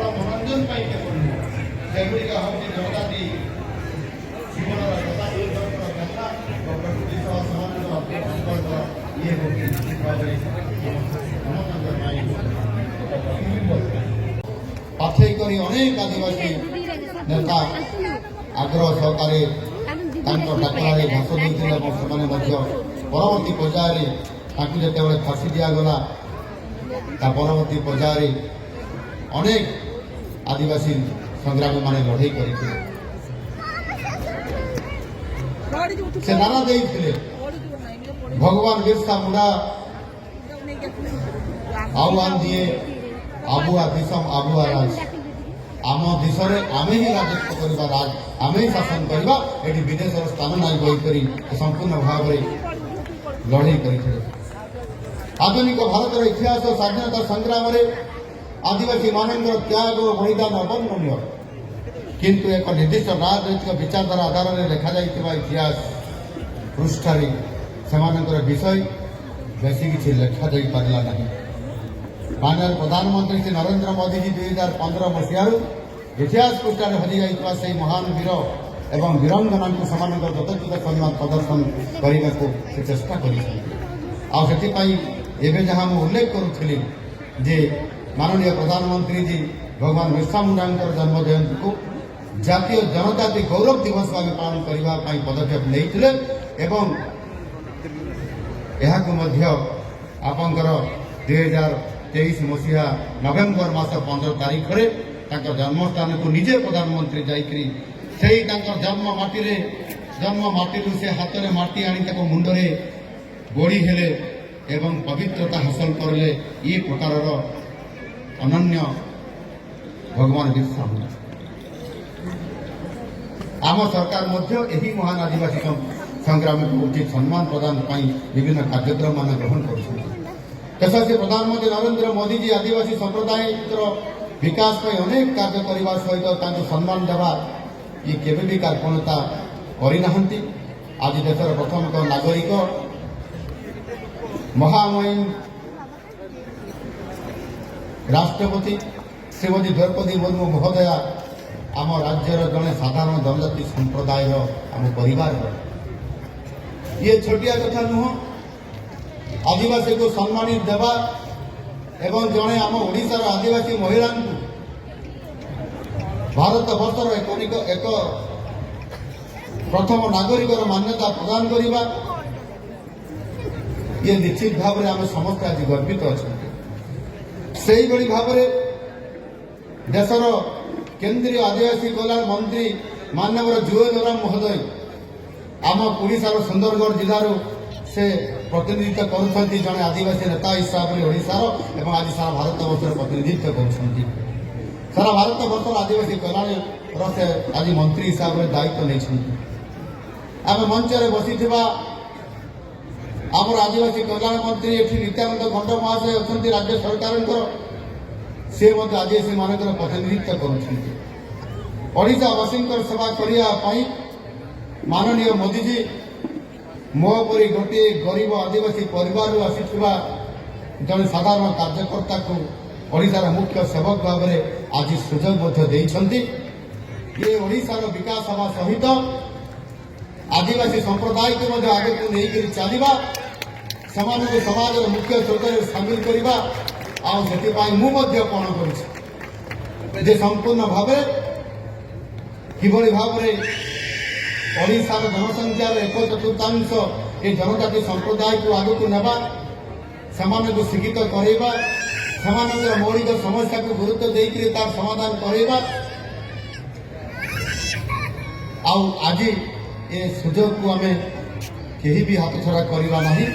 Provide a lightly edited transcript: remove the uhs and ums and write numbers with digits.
मनोरंजन सेगुड़िक हूँ जनजाति जीवन प्रकृति पाठे कर अनेक आदिवासी नेता आग्रह सहकारे डाकरारे घास देते परवर्ती पर्यायर जो फाँसी दिगला परवर्ती पर्यायर अनेक आदिवासी संग्रामी माने लड़ाई करते नारा देते भगवान बिरसा मुंडा आह्वान दिए आबुआ दिशम आबुआ राज आम देश आमे ही राजत्व करवा राज आमे ही शासन करवा ये विदेश स्थान ना बोईकरी संपूर्ण भाव में लड़ाई करते आधुनिक भारत इतिहास स्वाधीनता संग्राम आदिवासी मानकर त्याग और बलिदान अवर्णनीय किंतु एक निर्दिष्ट राजनैतिक विचारधारा आधार में लिखा जाइए इतिहास पृष्ठार से विषय बेसी किसी लिखा जा पारा ना माननीय प्रधानमंत्री श्री नरेंद्र मोदी जी 2015 मसीह इतिहास पृष्ठार हजि जाइए से महान वीर एवं वीरंगना यथोचित सम्मान प्रदर्शन करने को से चेष्टा कर जहाँ उल्लेख करुली जे माननीय प्रधानमंत्री जी भगवान बिरसा मुंडा जन्म जयंती को जातीय जनजाति गौरव दिवस भाव पालन करने पदक्षेप नहीं एवं आपंकर 2023 मसीहा नवेम्बर मास 15 तारीख में जन्मस्थान को निजे प्रधानमंत्री जाकरी जन्म माटी से हाथ में माटी आनी मुंडे बोड़ी हेले एवं पवित्रता हासिल करले ये प्रकार अनन्य भगवान बिरसा मुंडा आम सरकार यही महान आदिवासी संग्रामी को उचित सम्मान प्रदान विभिन्न कार्यक्रम मान ग्रहण कर प्रधानमंत्री नरेंद्र मोदी जी आदिवासी संप्रदाय विकास पर अनेक कार्य करने सहित सम्मान देवा ये केवे भी कार्पणता करना आज देशर प्रथम नागरिक महामहिम राष्ट्रपति श्रीमती द्रौपदी मुर्मू महोदया आम राज्यर जड़े साधारण जनजाति संप्रदाय आम परिवार ये छोटिया कथा नुह आदिवासी को सम्मानित देवा एवं जड़े आम ओडिशार आदिवासी महिला भारत वर्षर एक प्रथम नागरिक मान्यता प्रदान करवा ये निश्चित भाव में आम समस्त आज गर्वित अच्छा से भाव देशर केंद्रीय आदिवासी कल्याण मंत्री माननीय जुएल महोदय आम ओडिशार सुंदरगढ़ जिलार से प्रतिनिधित्व कर जड़े आदिवासी नेता हिसाब से ओडिशार एवं आज सारा भारत वर्षर प्रतिनिधित्व कर सारा भारत वर्षर आदिवासी कल्याण से आज मंत्री हिसाब से दायित्व नहीं आम मंच बसी आम आदिवासी कल्याण मंत्री ये नित्यानंद गंड महाशय अच्छा राज्य सरकार सी आदिवासी मान प्रतिनिधित्व करवासी सेवा करने माननीय मोदी जी मो परी गोटे गरीब आदिवासी परिवार आसीथिबा जन साधारण कार्यकर्ता को ओडिशार मुख्य सेवक भाव में आज सुजोग देइछंती ये ओडिशार विकास हवा सहित आदिवासी संप्रदाय को आगे को लेकर चलवा समाज को मुख्य स्रोत सामिल करवा कौन कर संपूर्ण भाव किभली भाव ओडिशार जनसंख्यार 1/4 ये जनजाति संप्रदाय को आगे को नेबा को शिक्षित करवा मौलिक समस्या को गुरुत्व देकर तार समाधान करवा आज ये सुजोग को आम कहीं भी हाथ छड़ा करवा नहीं।